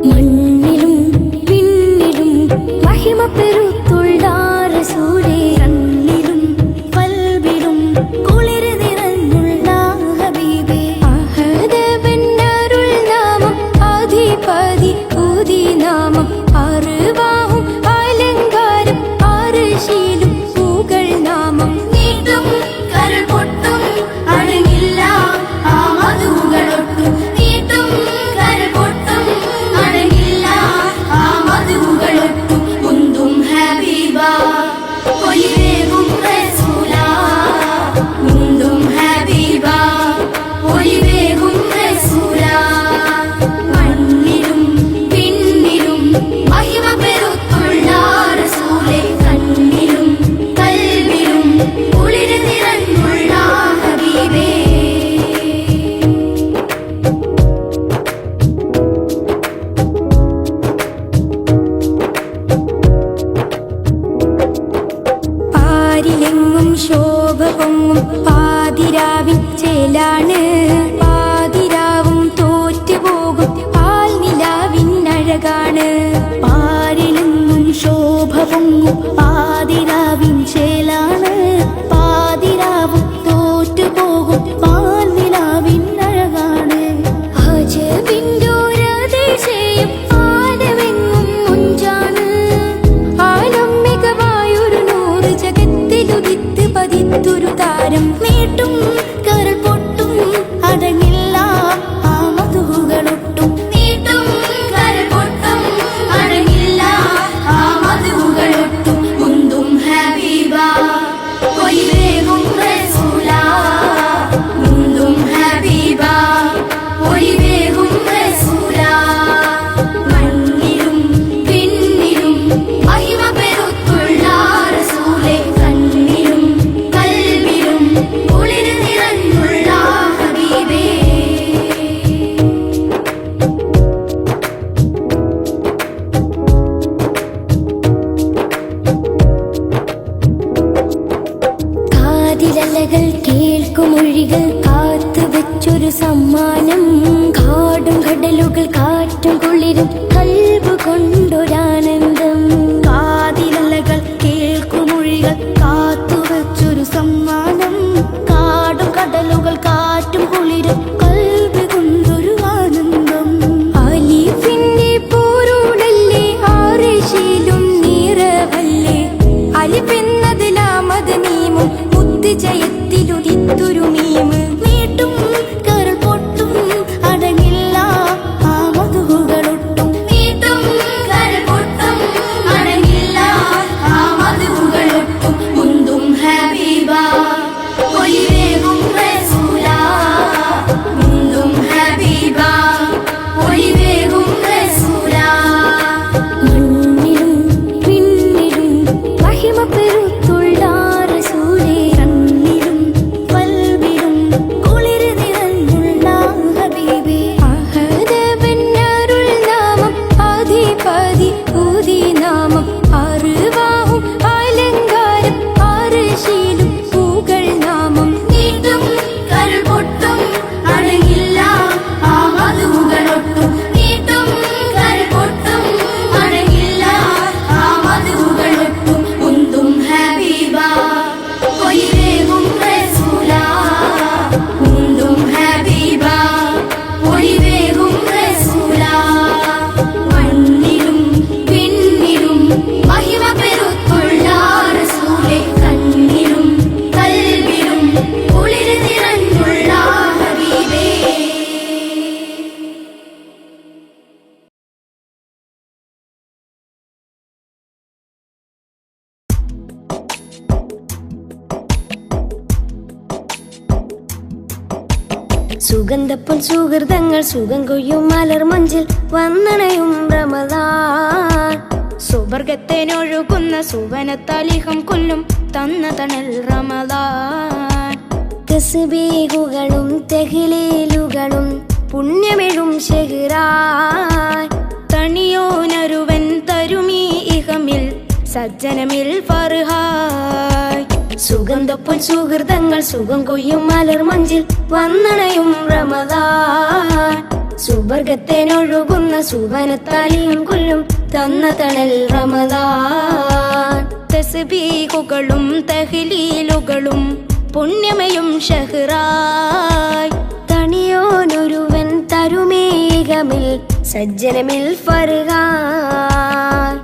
മണ്ണിലും വിണ്ണിലും മഹിമ പെരുത്തുള്ള റസൂലേ, കണ്ണിലും കൽബിലും കുളിര് നിറഞ്ഞുള്ള ഹബീബേ. അഹദവന്നരുൾ നാമം അധിപതി പുതി നാമം അറിവാഹും അലങ്കാരം അർശിലും പൂകൾ നാമം നീട്ടും കരൾ പൊട്ടും അടങ്ങില്ല ആ മധുകളൊട്ടും നീട്ടും കരൾ പൊട്ടും അടങ്ങില്ല ആ മധുകളൊട്ടും മുന്തും ഹബീബ ഒലിവേകും റസൂലാ മുന്തും ഹബീബ ഒലിവേകും റസൂലാ. മണ്ണിലും വിണ്ണിലും മഹിമ പെരുത്തുള്ള റസൂലേ, കണ്ണിലും കൽബിലും കുളിര് നിറഞ്ഞുള്ള ഹബീബേ. പാരിലെങ്ങും ശോഭ പൊങ്ങും പാതിരാവിൻ ചേലാണ്, പാതിരാവും തോറ്റുപോകും പാൽനിലാവിൻ അഴകാണ്. പാരിലെങ്ങും ശോഭ പൊങ്ങും പാതിരാവിൻ ചേലാണ്, പാതിരാവും തോറ്റുപോകും പാൽനിലാവിൻ അഴകാണ്. അജബിന്ദോരതിശയം ആലമെങ്ങും മുഞ്ചാണ്, ആലം മികവായൊരു നൂറ് ജഗത്തിലുദിത്ത് പതിത്തൊരു താരം നീട്ടും കരൾ പൊട്ടും അടങ്ങില്ല ആ മധുകളൊട്ടും നീട്ടും കരൾ പൊട്ടും അടങ്ങില്ല ആ മധുകളൊട്ടും മുന്തും ഹബീബ ഒലിവേകും റസൂലാ മുന്തും ഹബീബ ഒലിവേകും റസൂലാ. മണ്ണിലും വിണ്ണിലും മഹിമ പെരുത്തുള്ള റസൂലേ, കണ്ണിലും കൽബിലും കുളിര് നിറഞ്ഞുള്ള ഹബീബേ. കാതിലലകൾ കേൾക്കുമൊഴികൾ കാത്തു വെച്ചൊരു സമ്മാനം, കാടും കടലുകൾ കാറ്റും കുളിരും കൽബ് കൊണ്ടൊരാനന്ദം. കാതിലലകൾ കേൾക്കുമൊഴികൾ കാത്തു വെച്ചൊരു സമ്മാനം, കാടും കടലുകൾ കാറ്റും കുളിരും കൽബ് കൊണ്ടൊരു ആനന്ദം. അലിഫിന്റെ പോരുടല്ലേ ആറിശിലും നിറവല്ലേ, അലിഫെന്നത് ലാമത് മീമും മുത്ത് ജയത്തിലുദിത്തൊരു മീമ് നീട്ടും കരൾ പൊട്ടും അടങ്ങില്ല ആ മധുകളൊട്ടും നീട്ടും കരൾ പൊട്ടും അടങ്ങില്ല ആ മധുകളൊട്ടും മുന്തും ഹബീബ ഒലിവേകും റസൂലാ മുന്തും ഹബീബ ഒലിവേകും റസൂലാ. മണ്ണിലും വിണ്ണിലും മഹിമ പെരുത്തുള്ള റസൂലേ, കണ്ണിലും കൽബിലും കുളിര് നിറഞ്ഞുള്ള ഹബീബേ. അഹദവന്നരുൾ നാമം അധിപതി പുതി നാമം അറിവാഹും അലങ്കാരം അർശിലും പൂകൾ നാമം നീട്ടും കരൾ പൊട്ടും അടങ്ങില്ല ആ മധുകളൊട്ടും നീട്ടും കരൾ പൊട്ടും അടങ്ങില്ല ആ മധുകളൊട്ടും മുന്തും ഹബീബ ഒലിവേകും റസൂലാ മുന്തും ഹബീബ ഒലിവേകും റസൂലാ. മണ്ണിലും വിണ്ണിലും മഹിമ പെരുത്തുള്ള റസൂലേ, കണ്ണിലും കൽബിലും കുളിര് നിറഞ്ഞുള്ള ഹബീബേ. സുഗന്ധപ്പൊൻ സുഹൃതങ്ങൾ സുഖം കൊയ്യും മലർ മഞ്ചിൽ വന്നണയും റമദാൻ, സുവർഗത്തേനൊഴുകുന്ന സുവനത്താലിഹം കൊല്ലും തന്ന തണൽ റമദാൻ. തസ്ബീഹുകളും തെഹ്ലീലുകളും പുണ്യമെഴും ഷെഹ്റാൻ, തണിയോനരുവൻ തരുമീ ഇഹമിൽ സജ്ജനമിൽ ഫർഹായ്. സുഗന്ധപ്പൊൻ സുഹൃതങ്ങൾ സുഖം കൊയ്യും മലർ മഞ്ചിൽ വന്നണയും റമദാൻ, സുവർഗത്തേനൊഴുകുന്ന സുവനത്താലിയും കൊല്ലും തന്ന തണൽ റമദാൻ. തസ്ബീഹുകളും തഹ്ലീലുകളും പുണ്യമയും ഷഹ്റായ്. തണിയോനൊരുവൻ തരുമേകമിൽ സജ്ജനമിൽ ഫർഹായ്.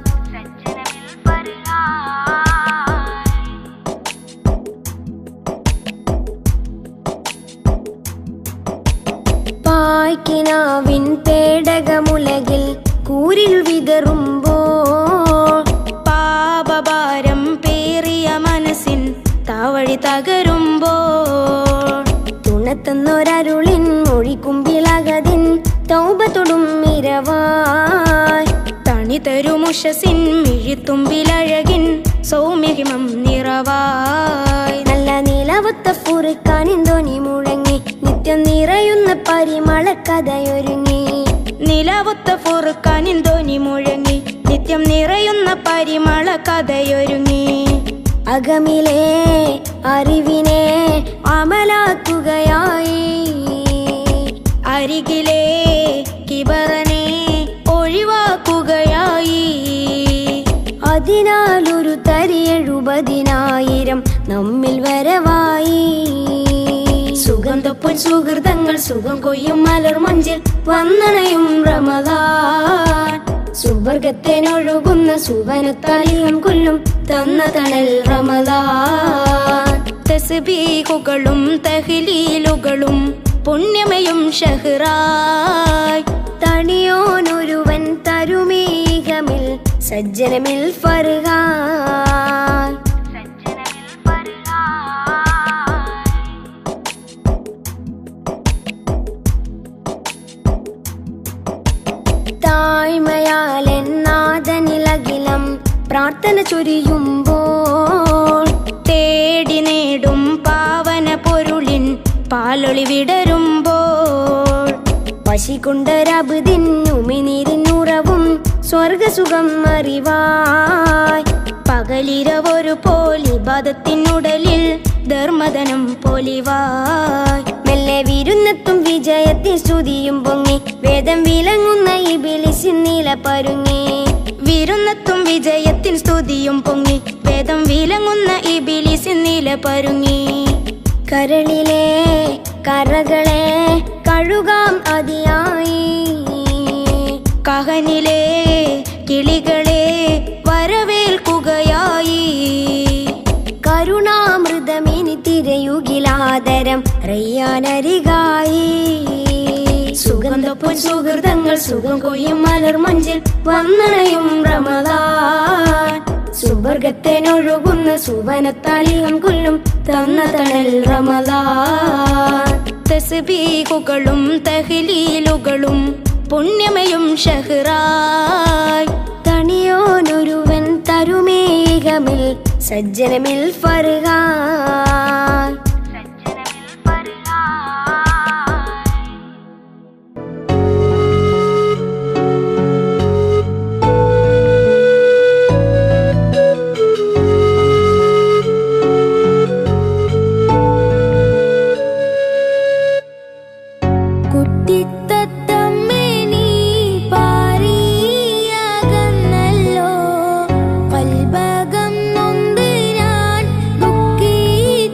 പായ്ക്കിനാവിൻ പേടകമുലകിൽ കൂരിൽ വിതറുമ്പോൾ പാപഭാരം പേറിയ മനസ്സിൻ താവഴി തകരുമ്പോൾ തുണത്തുന്നൊരരുളിൻ മൊഴിക്കുമ്പിളകതിൻ തൗബ തൊടും ഇരവായ്. തണി തരുമുഷസിൻ മിഴിത്തുമ്പിലഴകിൻ സൗമ്യഹിമം നിറവായ്. നല്ല നിലവത്ത ഫുർഖാനിന്തോനി മുഴങ്ങി നിത്യം നിറയുന്ന പരിമളക്കഥയൊരുങ്ങി. നിലവത്ത ഫുർഖാനിന്തോനി മുഴങ്ങി നിത്യം നിറയുന്ന പരിമളക്കഥയൊരുങ്ങി. അകമിലെ അറിവിനെ അമലാക്കുകയായി, അരികിലെ കിബറനെ ഒഴിവാക്കുകയായി. അതിനാലൊരു തരി 70,000 നമ്മിൽ വരവായി. സുഗന്ധപ്പൊൻ സുഹൃതങ്ങൾ സുഖം കൊയ്യും മലർ മഞ്ചിൽ വന്നണയും റമദാൻ. സുവർഗത്തേനൊഴുകുന്ന സുവനത്താലിയും കൊല്ലും തന്ന തണൽ റമദാൻ. തസ്ബീഹുകളും തഹ്ലീലുകളും പുണ്യമയും ഷഹ്റായ്. തണിയോനൊരുവൻ തരുമീകമിൽ സജ്ജനമിൽ ഫർഹായ്. താഴ്മയാലെന്നാദനിലകിലം പ്രാർത്ഥന ചൊരിയുമ്പോൾ തേടി നേടും പാവന പൊരുളിൻ പാലൊളി വിടരുമ്പോൾ പശികൊണ്ടൊരബുദിന്നുമിനീരിനുറവും സ്വർഗസുഖം അറിവായ്. പകലിരവൊരു പോലിബാദത്തിനുടലിൽ ധർമ്മധനം പൊലിവായ്. മെല്ലെ വിരുന്നെത്തും വിജയത്തിൽ സ്തുതിയും പൊങ്ങി വേദം വിലങ്ങുന്ന ഇബിലിസിൻ നില പരുങ്ങി. വിരുന്നെത്തും വിജയത്തിൽ സ്തുതിയും പൊങ്ങി വേദം വിലങ്ങുന്ന ഇബിലിസിൻ നില പരുങ്ങി. കരളിലെ കറകളെ കഴുകാം അതിയായി, കഹനിലെ കിളികളെ വരവേൽക്കുകയായി. കരുണാമൃതമിനി തിരയുകിലാദരം റയ്യാനരികായി. സുഗന്ധപ്പൊൻ സുഹൃതങ്ങൾ സുഖം കൊയ്യും മലർ മഞ്ചിൽ വന്നണയും റമദാൻ. സുവർഗത്തേനൊഴുകുന്ന സുവനത്താലിയും കൊല്ലും തന്ന തണൽ റമദാൻ. തസ്ബീഹുകളും തഹ്ലീലുകളും പുണ്യമയും ഷഹ്റായ്. തണിയോനൊരുവൻ തരുമേകമിൽ സജ്ജനമിൽ ഫർഹായ്. കൽബകം നൊന്ത് ഞാൻ ദുഃഖിതയായി.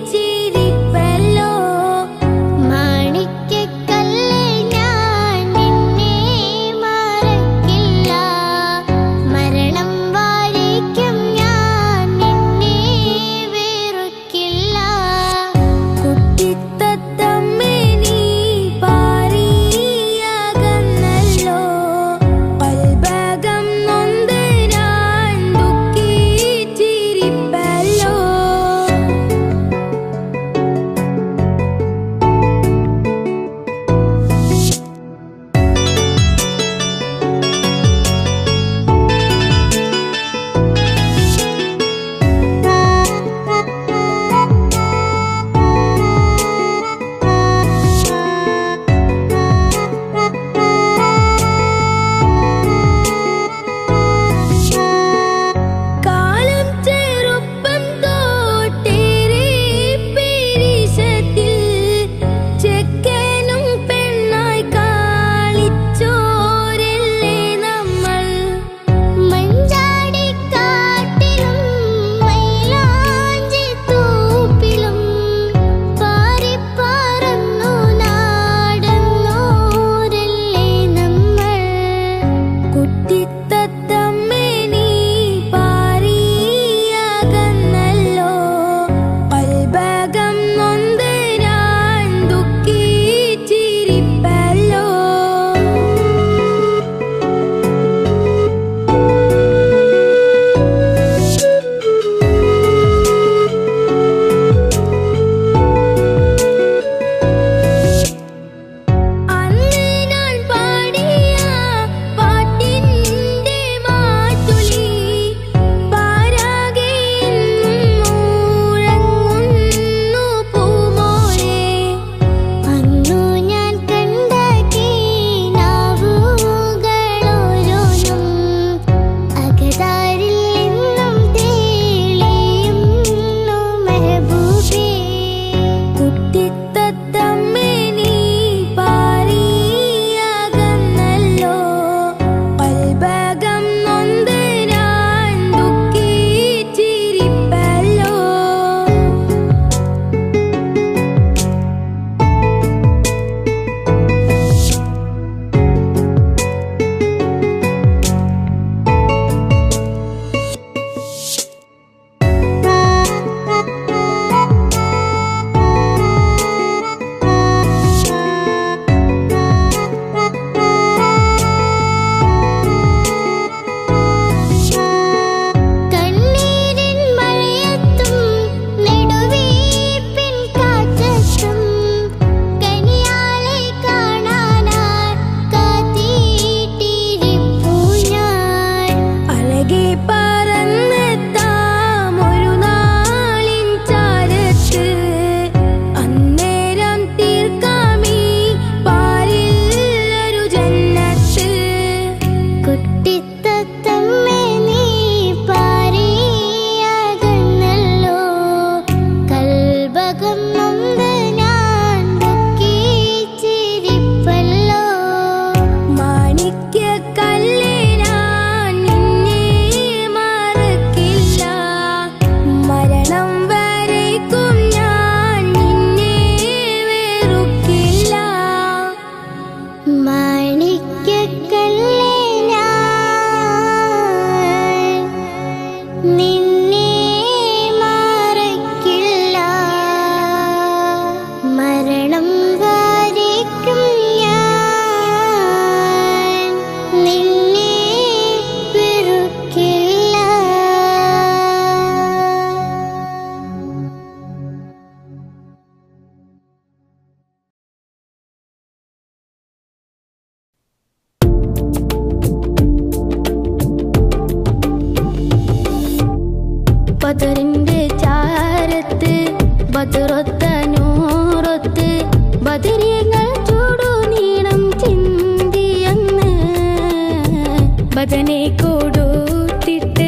ബദനെ കൊടുത്തിട്ട്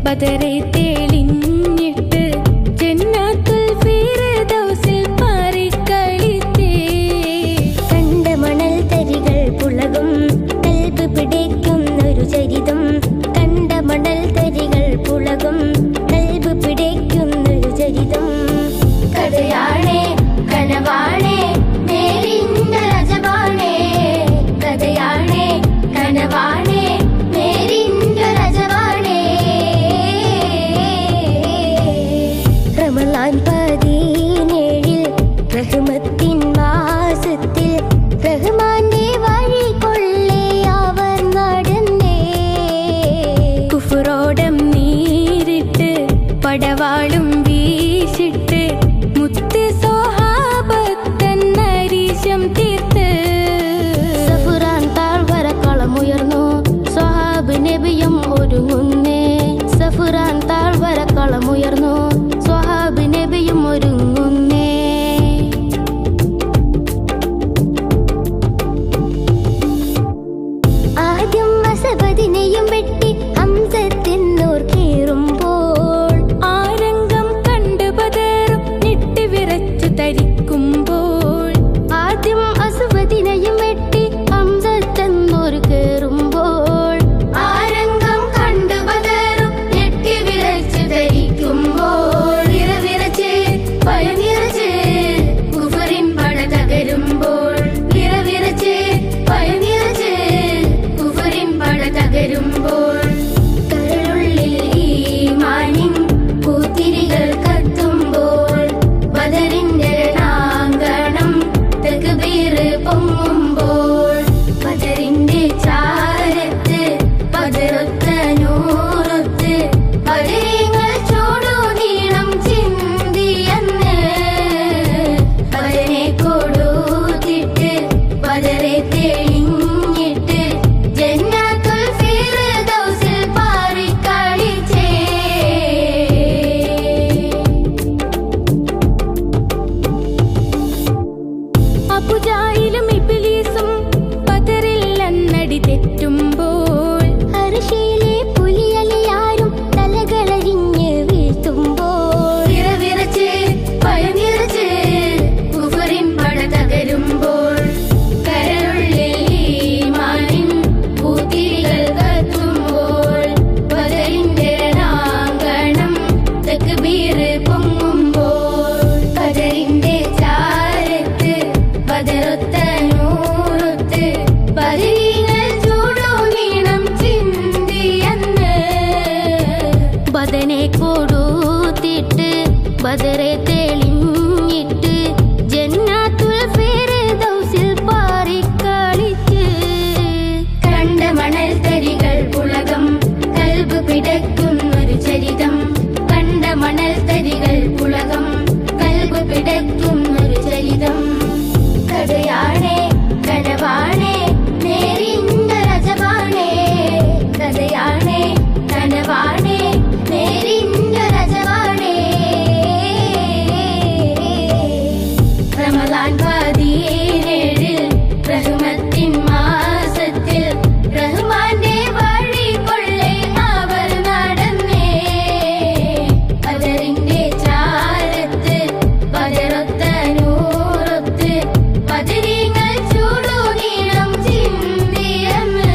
ബദറെ തെളിഞ്ഞിട്ട് ജന്നാത്തുൽ ഫിർദൗസിൽ പാറിക്കളിത്തേ. കണ്ട മണൽ തരികൾ പുളകും കൽബ് പിടിക്കുന്നൊരു ചരിതം. കണ്ട മണൽ തരികൾ പുളകും കൽബ് പിടിക്കുന്നൊരു ചരിതം. കഥയാണേ കനവാണേ നേരിന്റെ രജവാണേ. കഥയാണേ കനവാണേ നേരിന്റെ രജവാണേ. റമളാൻ 17 റഹ്മത്തിൻ മാസത്തിൽ റഹ്മാന്റെ വഴി കൊള്ളേ അവർ നടന്നേ. കുഫ്റോടം നീരിട്ട് പടവാളും വീശിട്ട് മുത്ത് സ്വഹാബത്തൻ നരീശം തീർത്ത്. സഫുറാൻ താഴ്വര കളമുയർന്നു സ്വഹാബ് നബിയും ഒരുങ്ങുന്നേ. സഫുറാൻ താഴ്വര കളമുയർന്നു സ്വഹാബ് നബിയും ഒരുങ്ങുന്നേ. ആദ്യം അസബദിനെയും വെട്ടി ഹംസത്തിന്നോർ കേറുമ്പോൾ ആരംഗം കണ്ട് ബദറും ഞെട്ടി വിറച്ചു തരിക്കുമ്പോൾ. ആദ്യം അസുവദിനെയും വെട്ടി ഹംസത്തെന്നോർ കേറുമ്പോൾ ആരംഗം കണ്ട് ബദറും ഞെട്ടി വിറച്ചു ധരിക്കുമ്പോൾ. ഇറവിറച്ച് പയനിറച്ച് കുഫറിൻ പട തകരുമ്പോൾ. ഇറവിറച്ച് പയനിറച്ച് കുഫറിൻ പട തകരുമ്പോൾ. കരളുള്ളിൽ ഈമാനിൻ പൂത്തിരികൾ കത്തുമ്പോൾ. ബദറിന്റെ രണാങ്കണം തക്ബീർ പൊങ്ങുമ്പോൾ. ബദറിന്റെ ചാരത്ത് ബദറൊത്ത നൂറൊത്ത് ബദരീങ്ങൾ ചൂടു നീളം ചിന്തിയെന്ന്. ബദനെ കൊടുത്തിട്ട് ബദറെ തെളിഞ്ഞിട്ട് ജന്നാത്തുൽ ഫിർദൗസിൽ പാറിക്കളിച്ചേ. അബുജാഹിലും ഇബ്ലീസും ബദറിൽ അന്നടി തെറ്റുമ്പോൾ. അർശിയിലെ പുലിയലിയാരും തലകളരിഞ്ഞ് വീഴ്ത്തുമ്പോൾ. ഇറവിറച്ച് പയനിറച്ച് കുഫറിൻ പട തകരുമ്പോൾ. കരളുള്ളിൽ ഈമാനിൻ പൂത്തിരികൾ കത്തുമ്പോൾ. ബദറിന്റെ രണാങ്കണം തക്ബീർ പൊങ്ങുമ്പോൾ. ബദറിന്റെ ചാരത്ത് ബദറൊത്ത നൂറൊത്ത് ബദരീങ്ങൾ ചൂടു നീളം ചിന്തിയെന്ന്. ബദനെ കൊടുത്തിട്ട് ബദറെ തെളിഞ്ഞിട്ട് ജന്നാത്തുൽ ഫിർദൗസിൽ പാറിക്കളിച്ച്. കണ്ട മണൽ തരികൾ പുളകം കൽബ് പിടയ്ക്കുന്നൊരു ചരിതം. കണ്ട മണൽ തരികൾ പുളകം കൽബ് പിടയ്ക്കുന്നൊരു ചരിതം. കഥയാണേ കനവാണേ നേരിന്റെ രജവാണേ. കഥയാണേ കനവാണേ നേരിന്റെ രജവാണേ. റമളാൻ 17 റഹ്മത്തിൻ മാസത്തിൽ റഹ്മാന്റെ വഴി കൊള്ളേ അവർ നടന്നേ. ബദറിന്റെ ചാരത്ത് ബദറൊത്ത നൂറൊത്ത് ബദരീങ്ങൾ ചൂടു നീളം ചിന്തിയെന്ന്.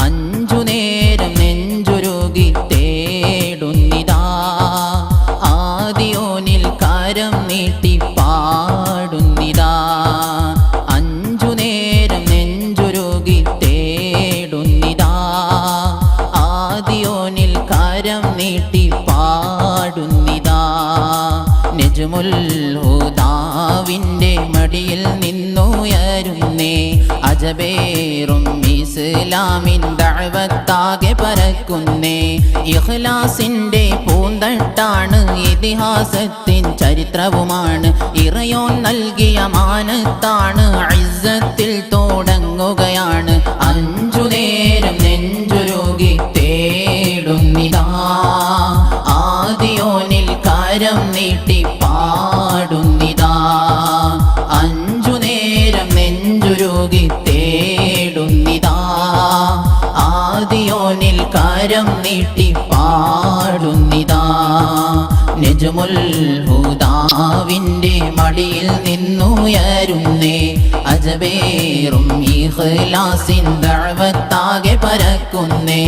അഞ്ചു നേരം നെഞ്ചുരുകി തേടുന്നിതാ. ആദിയോനിൽ കരം നീട്ടി പാടുന്നിതാ. അഞ്ചു നേരം നെഞ്ചുരുകി തേടുന്നിതാ. ആദിയോനിൽ കരം നീട്ടി പാടുന്നിതാ. നജ്മുൽ ഹുദാവിൻ്റെ മടിയിൽ നിന്നുയരുന്നേ. അജബേറും ഇസ്ലാമിൻ ദഅവത്താകെ പരക്കുന്നേ. ഇഖ്ലാസിന്റെ പൂന്തട്ടാണ് ഇതിഹാസത്തിൻ ചരിത്രവുമാണ്. ഇറയോൻ നൽകിയ മാനത്താണ് ഇസ്സത്തിൽ തുടങ്ങുകയാണ്. അഞ്ചു നേരം നെഞ്ചുരുകി തേടുന്നിതാ. ആദിയോനിൽ കരം നീട്ടി പാടുന്നിതാ അഞ്ചു നേരം നെഞ്ചുരുകി തേടുന്നിതാ ആദിയോനിൽ കരം നീട്ടി പാടുന്നിതാ നജ്മുൽ ഹുദാവിൻ്റെ മടിയിൽ നിന്നുയരുന്നേ അജബേറും ഇഖ്ലാസിൻ ദഅവത്താകെ പരക്കുന്നേ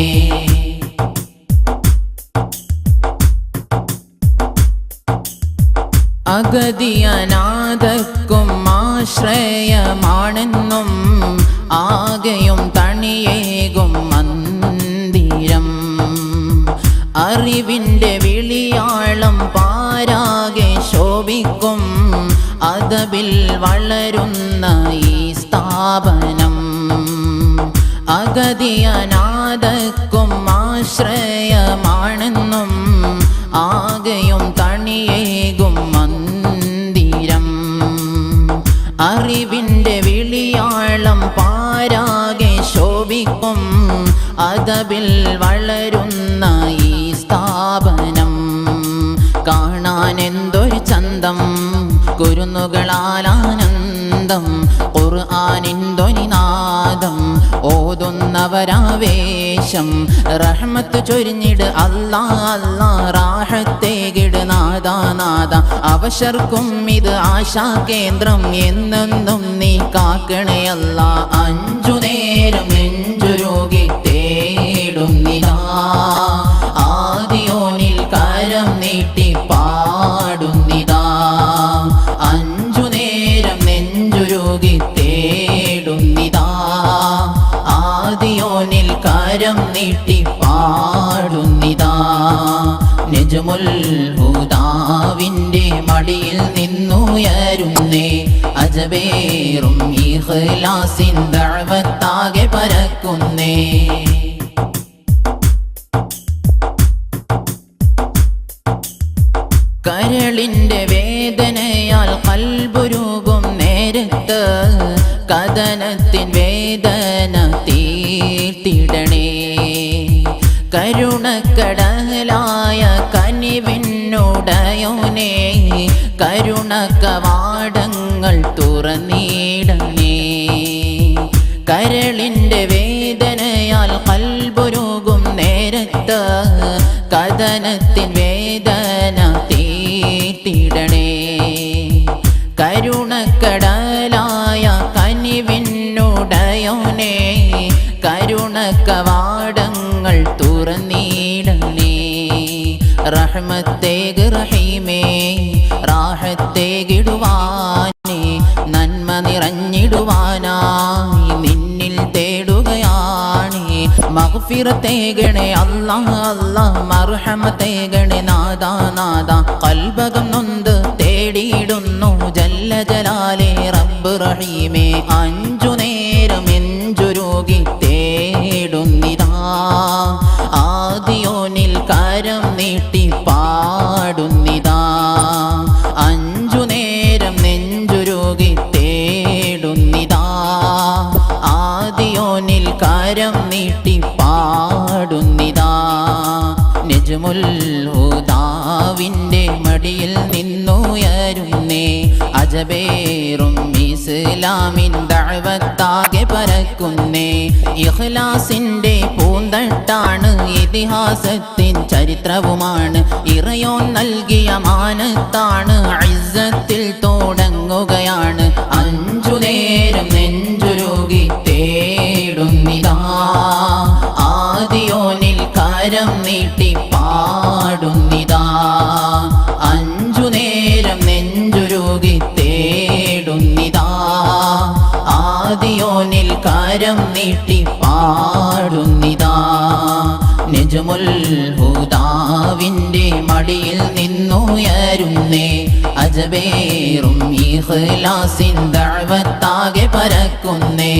അഗതിയനാഥക്കും ആശ്രയമാണെന്നും ആകെയും തണിയേകും മന്ദിരം അറിവിൻ്റെ വിളിയാളം പാരാകെ ശോഭിക്കും അദബിൽ വളരുന്ന ഈ സ്ഥാപനം അഗതിയനാഥക്കും ആശ്രയമാണെന്നും ആകെയും തണിയേകും മന്ദിരം അറിവിൻ്റെ വിളിയാളം പാരാകെ ശോഭിക്കും അദബിൽ വളരുന്ന ഈ സ്ഥാപനം കാണാൻ എന്തൊരു ചന്തം കുരുന്നുകളാലാനന്ദം ഖുർആനിൻ ധ്വനിനാദം ഓതുന്നവരാവേശം റഹ്മത്ത് ചൊരിഞ്ഞിട് അല്ലാ അല്ലാ റാഹത്തേകിട് നാദാ നാദാ അവശർക്കും ഇത് ആശാകേന്ദ്രം എന്നെന്നും നീ കാക്കണേ അല്ലാ അഞ്ചു നേരം നെഞ്ചുരുകി തേടുന്നിതാ ആദിയോനിൽ കരം നീട്ടി പാടുന്നിതാ അഞ്ചു നേരം നെഞ്ചുരുകി തേടുന്നിതാ ആദിയോനിൽ കരം നീട്ടി പാടുന്നിതാ നജ്മുൽ ഹുദാവിൻ്റെ മടിയിൽ നിന്നുയരുന്നേ അജബേറും ഇഖ്ലാസിൻ ദഅവത്താകെ പരക്കുന്നേ കരളിൻ്റെ വേദനയാൽ കൽബുരുകും നേരത്ത് കഥനത്തിൻ വേദന തീർത്തിടണേ കരുണക്കടലായ കനിവിനുടയോനെ കരുണക്കവാടങ്ങൾ തുറന്നിടണേ കരളിൻ്റെ വേദനയാൽ കൽബുരുകും നേരത്ത് കഥനത്തിൻ വേദന തീർത്തിടണേ കരുണക്കടലായ കനിവിനുടയോനെ കരുണക്കവാടങ്ങൾ തുറന്നിടണേ റഹ്മത്തേക് റഹീമേ റാഹത്തേകിടുവാനേ നന്മ നിറഞ്ഞിടുവാനായി നിന്നിൽ തേടുകയാണേ മഗ്ഫിറത്തേകണേ അല്ലാ അല്ലാ മർഹമത്തേകണേ നാദാ നാദാ കൽബകം നൊന്ത് തേടിയിടുന്നു ജല്ല ജലാലേ റബ്ബ് റഹീമേ അഞ്ചു നേരം എഞ്ചുരുകി തേടുന്നിതാ ആദിയോനിൽ കരം നീട്ടി പാടുന്നിതാ അഞ്ചു നേരം നെഞ്ചുരുകി തേടുന്നിതാ ആദിയോനിൽ കരം നീട്ടി പാടുന്നിതാ നജ്മുൽ ഹുദാവിൻ്റെ മടിയിൽ നിന്നുയരുന്നേ അജബേറും ഇസ്ലാമിൻ ദഅവത്താകെ പരക്കുന്നേ ഇഖ്ലാസിൻ്റെ പൂന്തട്ടാണ് ഇതിഹാസത്തിൻ ചരിത്രവുമാണ് ഇറയോൻ നൽകിയ മാനത്താണ് ഇസ്സത്തിൽ തുടങ്ങുകയാണ് അഞ്ചു നേരം നെഞ്ചുരുകി തേടുന്നിതാ ആദിയോനിൽ കരം നീട്ടി പാടുന്നിതാ അഞ്ചു നേരം നെഞ്ചുരുകി തേടുന്നിതാ ആദിയോനിൽ കരം നീട്ടി പാടുന്നിതാ നജ്മുൽ ഹുദാവിൻ്റെ മടിയിൽ നിന്നുയരുന്നേ അജബേറും ഇഖ്ലാസിൻ ദഅവത്താകെ പരക്കുന്നേ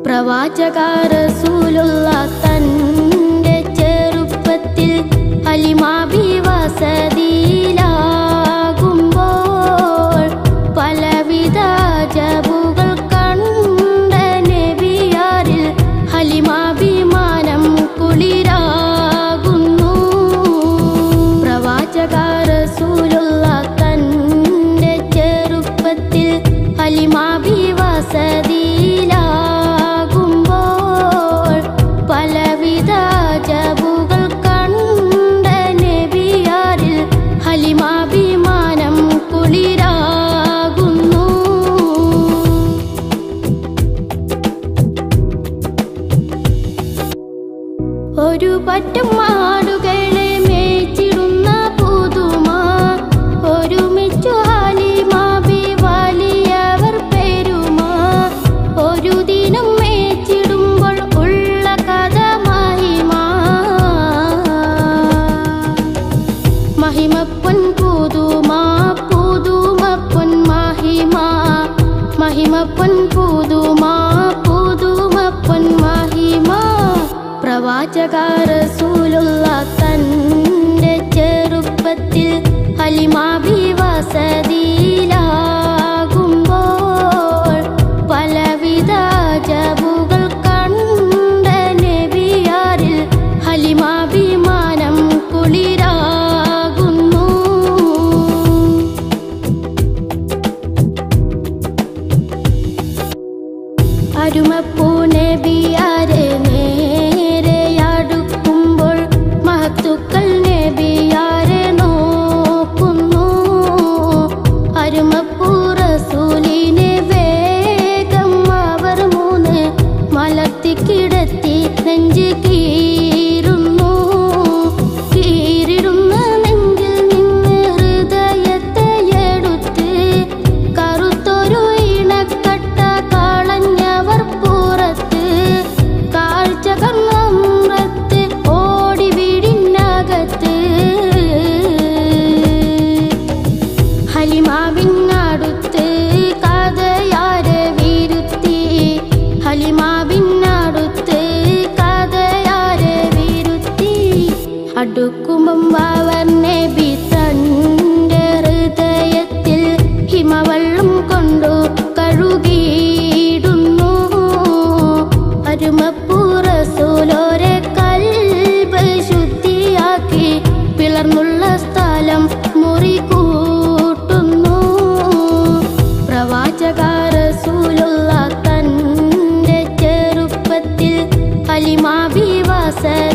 പ്രവാചക റസൂലുള്ള തന്റെ ചെറുപ്പത്തിൽ ഹലിമാബി വസതിയിലാകുമ്പോൾ പലവിധ ജബുകൾ കണ്ടനെ ഒരു പറ്റം മാടുകളെ മേച്ചിടുന്ന പുതുമ ഒരുമിച്ചു ഹലിമാ ബി വലിയവർ പെരുമ ഒരു ദിനം മേച്ചിടുമ്പോൾ ഉള്ള കഥ മഹിമ മഹിമപ്പൊൻ പുതുമ പുതുമപ്പൊൻ മഹിമ മഹിമപ്പൊൻ പുതുമ പുതുമപ്പൊൻ മഹിമ പ്രവാചക റസൂലുള്ളാഹ് തന്റെ ചെറുപ്പത്തിൽ ഹലിമാ ബി വസതിയിലാകുമ്പോൾ പലവിധ അജബുകൾ കണ്ട നബിയാരിൽ ഹലിമാ ബി മാനം കുളിരാകുന്നു. അരുമപ്പൂ നബിയാരെ നേരെയടുക്കുമ്പോൾ മഹത്തുക്കൾ നബിയാരെ നോക്കുന്നു. അരുമപ്പൂ റസൂലിനെ വേഗം അവർ മൂന്ന് മലർത്തി കിടത്തി നെഞ്ച് കീറുന്നു. കീറിടുന്ന നെഞ്ചിൽ നിന്ന് ഹൃദയത്തെ എടുത്ത് കറുത്തൊരു ഇണക്കട്ട കളഞ്ഞവർ പുറത്ത്. കാഴ്ച കണ്ണമ്രത്ത് ഓടി വീടിനകത്ത് ഹലിമാവിനടുത്ത് കഥയാരെ വിരുത്തി. ഹലിമാവിനടുത്ത് കഥയാരെ വിരുത്തി. അടുക്കുമ്പം അവർ നബി തന്റെ ഹൃദയത്തിൽ ഹിമവെള്ളം കൊണ്ടു കഴുകിയിടുന്നു. അരുമപ്പൂ റസൂലോരെ കൽബ് ശുദ്ധിയാക്കി പിളർന്നുള്ള സ്ഥലം മുറി കൂട്ടുന്നു. പ്രവാചക റസൂലുള്ളാഹ് തന്റെ ചെറുപ്പത്തിൽ ഹലിമാ ബി വസതിയിലാകുമ്പോൾ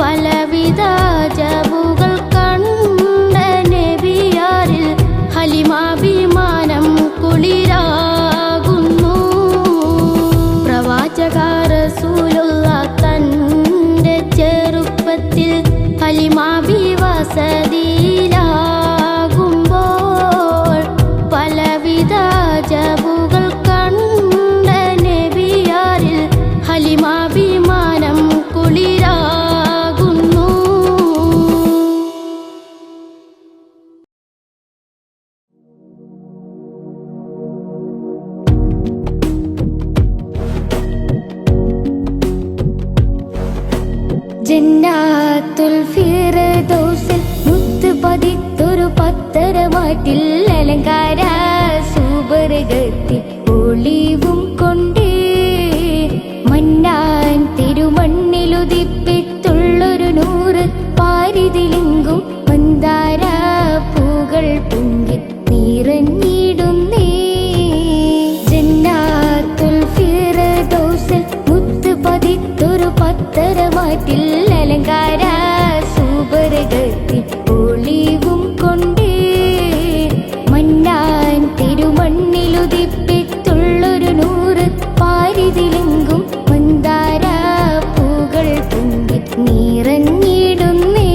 പലവിധ അജബുകൾ കണ്ട നബിയാരിൽ ഹലിമാ ബി മാനം കുളിരാകുന്നു. പ്രവാചക റസൂലുള്ളാഹ് തന്റെ ചെറുപ്പത്തിൽ ഹലിമാ ബി വസതിയിലാകുമ്പോൾ പലവിധ അജബുകൾ കണ്ട നബിയാരിൽ ഹലിമാ ബി മാനം കുളിരാകുന്നു. ജന്നാത്തുൽ ഫിർദൗസിൽ മുത്ത് പതിത്തൊരു പത്തരമാറ്റിൽ അലങ്കാര സുബർഗത്തിൽ ഒളിവും കൊണ്ടേ മന്നാൻ തിരുമണ്ണിലുദിപ്പിത്തുള്ളൊരു നൂറ് പാരിതിലെങ്കും മന്ദാര പൂകൾ പൊങ്ങി നിറഞ്ഞിടുന്നേ. ജന്നാത്തുൽ ഫിർദൗസിൽ മുത്ത് പതിത്തൊരു പത്തരമാറ്റിൽ അലങ്കാര സുബർഗത്തിൽ ഒളിവും കൊണ്ടേ മന്നാൻ തിരുമണ്ണിലുദിപ്പിത്തുള്ളൊരു നൂറ് പാരിതിലെങ്കും മന്ദാര പൂകൾ പൊങ്ങി നിറഞ്ഞിടുന്നേ.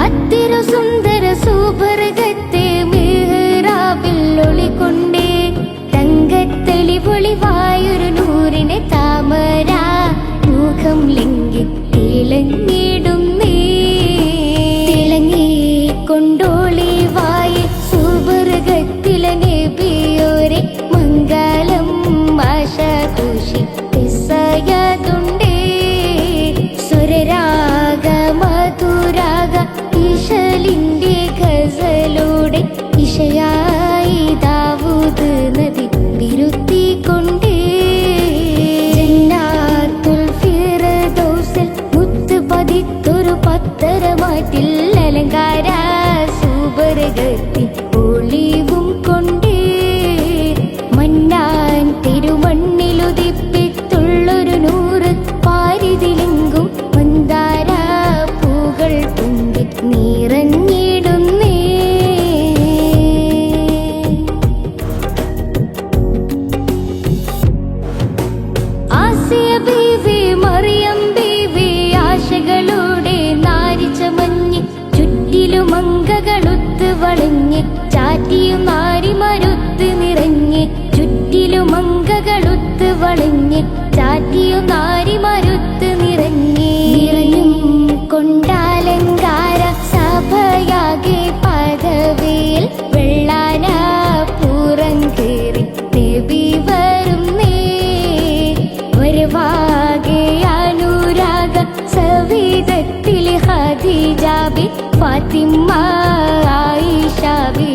അതിരു സുന്ദര സുബർഗത്തെ മിഹ്റാബിൽ ഒളികൊണ്ടേ തങ്കത്തെളിപൊളിവായൊരു നൂറിനെ താമര മുഖം ലിംഗി തിളങ്ങിടുന്നേ. തിളങ്ങിക്കൊണ്ടോളിവായ സുബർഗത്തിലെ നബിയോരെ മംഗളം ആശാഖുഷി പിസ്സയതുണ്ടേ. സ്വരരാഗ മധുരാഗ ഇശലിന്റെ ഗസലോടെ ഇഷയായി ദാവൂദ് നബി വിരുത്തിക്കൊണ്ടേ. ജന്നാത്തുൽ ഫിർദൗസിൽ മുത്ത് പതിത്തൊരു പത്തരമാറ്റിൽ അലങ്കാര സുബർഗത്തിൽ ഒളിവും കൊണ്ടേ മന്നാൻ തിരുമണ്ണിലുദിപ്പിത്തുള്ളൊരു നൂറ് പാരിതിലെങ്കും മന്ദാര പൂകൾ പൊങ്ങി നിറഞ്ഞിടുന്നേ. വളഞ്ഞ് ചാറ്റിയും നാരിമരുത്ത് നിറഞ്ഞ് ചുറ്റിലും അങ്കകളുത്ത് വളഞ്ഞ് ചാറ്റിയും നാരിമരുത്ത് നിറഞ്ഞ് നിറഞ്ഞും കൊണ്ടാലങ്കാര സഭയാകെ പദവിയിൽ വെള്ളാന പൂരം കേറി നബി വരുന്നേ വരുവാകെ അനുരാഗ സവിധത്തിൽ ഖദീജാബി ഫാത്തിമ ആയിഷാബി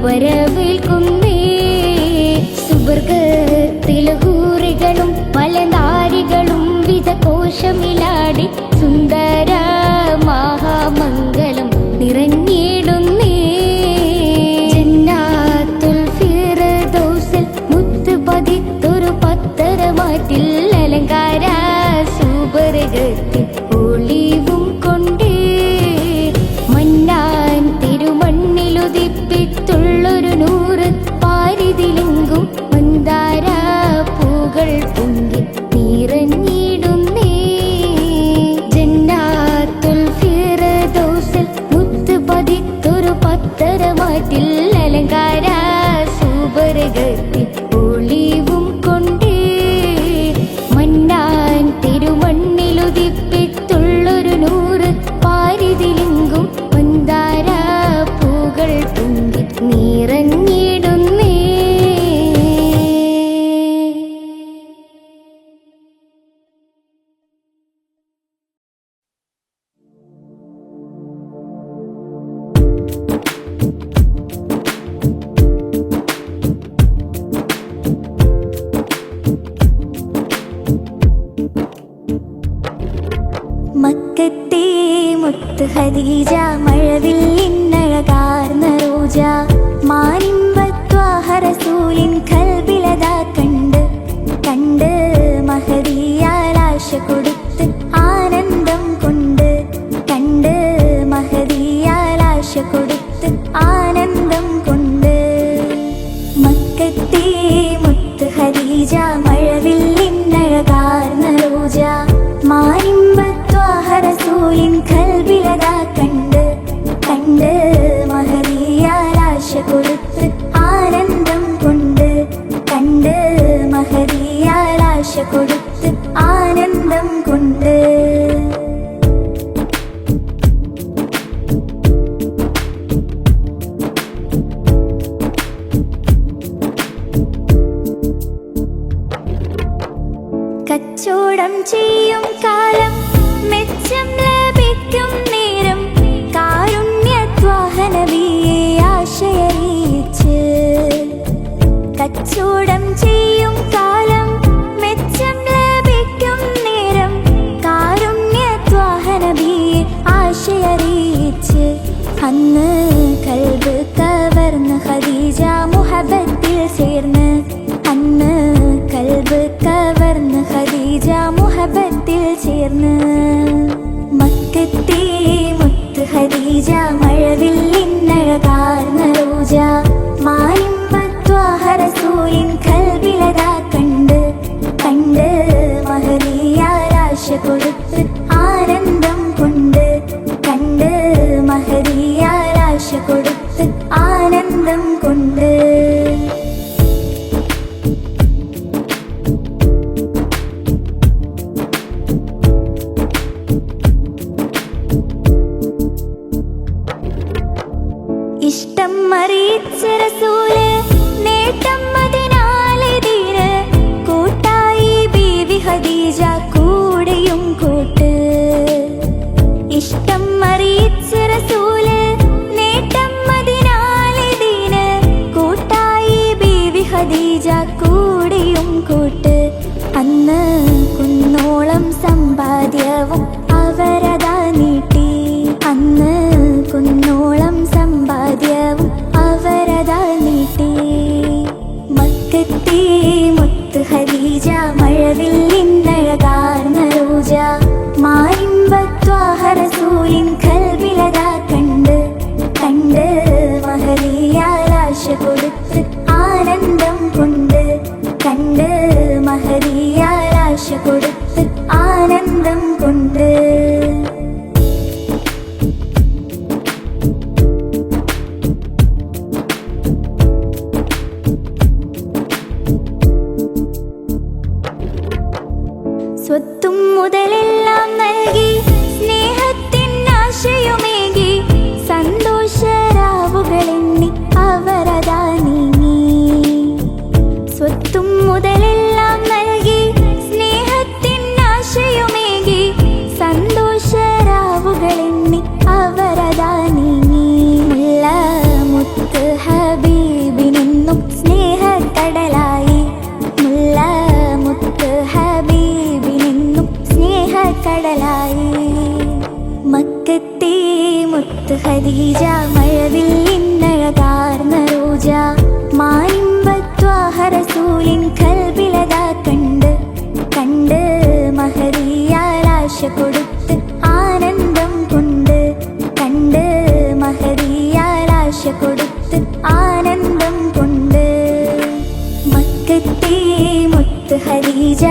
വരവേൽക്കുന്നേ സുവർഗത്തിൽ ഹൂറികളും മലനാരികളും വിധകോശമിലാടി സുന്ദര മഹാമംഗളം നിറഞ്ഞിടുന്നേ ജന്നാത്തുൽ ഫിർദൗസിൽ മുത്ത് പതിത്തൊരു പത്തരമാറ്റിൽ അലങ്കാര സുവർഗത്തിൽ ഒളിവും കൊണ്ടേ മന്നാൻ തിരുമണ്ണിലുദിപ്പിത്തുള്ളൊരു നൂറ് പാരിതിലെങ്കും മന്ദാര പൂകൾ പൊങ്ങി നിറഞ്ഞിടുന്നേ ജന്നാത്തുൽ ഫിർദൗസിൽ മുത്ത് പതിത്തൊരു പത്തരമാറ്റിൽ അലങ്കാര സുവർഗത്തിൽ ഒളിവും കൊണ്ടേ മന്നാൻ തിരുമണ്ണിലുദിപ്പിത്തുള്ളൊരു നൂറ് പാരിതിലെങ്കും മന്ദാര പൂകൾ പൊങ്ങി നിറഞ്ഞിടുന്നേ മക്കത്തെ മുത്ത് ഖദീജ മഴവില്ലിന്നഴകാർന്ന റോജ മാനിമ്പത്വാഹ റസൂലിൻ കൽബിലതാ കണ്ട് കണ്ട് മഹദിയാലാശ കൊടുത്ത് ആനന്ദം കൊണ്ട് കണ്ട് മഹദിയാലാശ കൊടുത്ത് ആനന്ദം കൊണ്ട് മക്കത്തെ മുത്ത് ഖദീജ മഴവില്ലിന്നഴകാർന്ന റോജ മാനിമ്പത്വാഹ റസൂലിൻ കൽബിലതാ കണ്ട് കണ്ട് മഹദിയാലാശ കൊടുത്ത് ആനന്ദം കൊണ്ട് കണ്ട് മഹദിയാലാശ കൊടുത്ത് ആനന്ദം കൊണ്ട് കച്ചോടം ചെയ്യും കാലം മെച്ചം ലഭിക്കും നേരം കാരുണ്യത്വാഹ നബിയെ ആശയറിയിച്ച് കച്ചോടം ചെയ്യും കാലം മെച്ചം ലഭിക്കും നേരം കാരുണ്യത്വാഹ നബിയെ ആശയറിയിച്ച് അന്ന് കൽബ് കവർന്ന് ഖദീജ മുഹബത്തിൽ ചേർന്ന് അന്ന് കൽബ് കവർന്ന് ഖദീജ മുഹബത്തിൽ ചേർന്ന് മക്കത്തെ മുത്ത് ഖദീജ മഴവില്ലിന്നഴകാർന്ന റോജ മാനിമ്പത്വാഹ റസൂലിൻ കൽബിലതാ കണ്ട് കണ്ട് മഹദിയാലാശ കൊടുത്ത് ആനന്ദം കൊണ്ട് കണ്ട് മഹദിയാലാശ കൊടുത്ത് ആനന്ദം കൊണ്ട് ഇഷ്ടം അറിയിച്ച റസൂല് നേട്ടം അതിനാലെതിര് കൂട്ടായി ബീവി ഖദീജ കൂടെയും കൂട്ട് ഇഷ്ടം അറിയിച്ച റസൂല് നേട്ടം അതിനാലെതിര് കൂട്ടായി ബീവി ഖദീജ കൂടെയും കൂട്ട് അന്ന് കുന്നോളം സമ്പാദ്യവും അവരതാ നീട്ടി അന്ന് കുന്നോളം സമ്പാദ്യവും അവരതാ നീട്ടി മുത്ത് ഖദീജ മഴവിൽ ഇന്നഴകാർന്ന റോജ മാനിമ്പത്വാഹ റസൂലിൻ കൽബിലതാ കണ്ട് കണ്ട് മഹദിയാൽ ആശ കൊടുത്ത് ആനന്ദം കൊണ്ട് കണ്ട് മഹദിയാൽ ആശ കൊടുത്ത് ആനന്ദം കൊണ്ട് മക്കത്തെ മുത്ത് ഖദീജ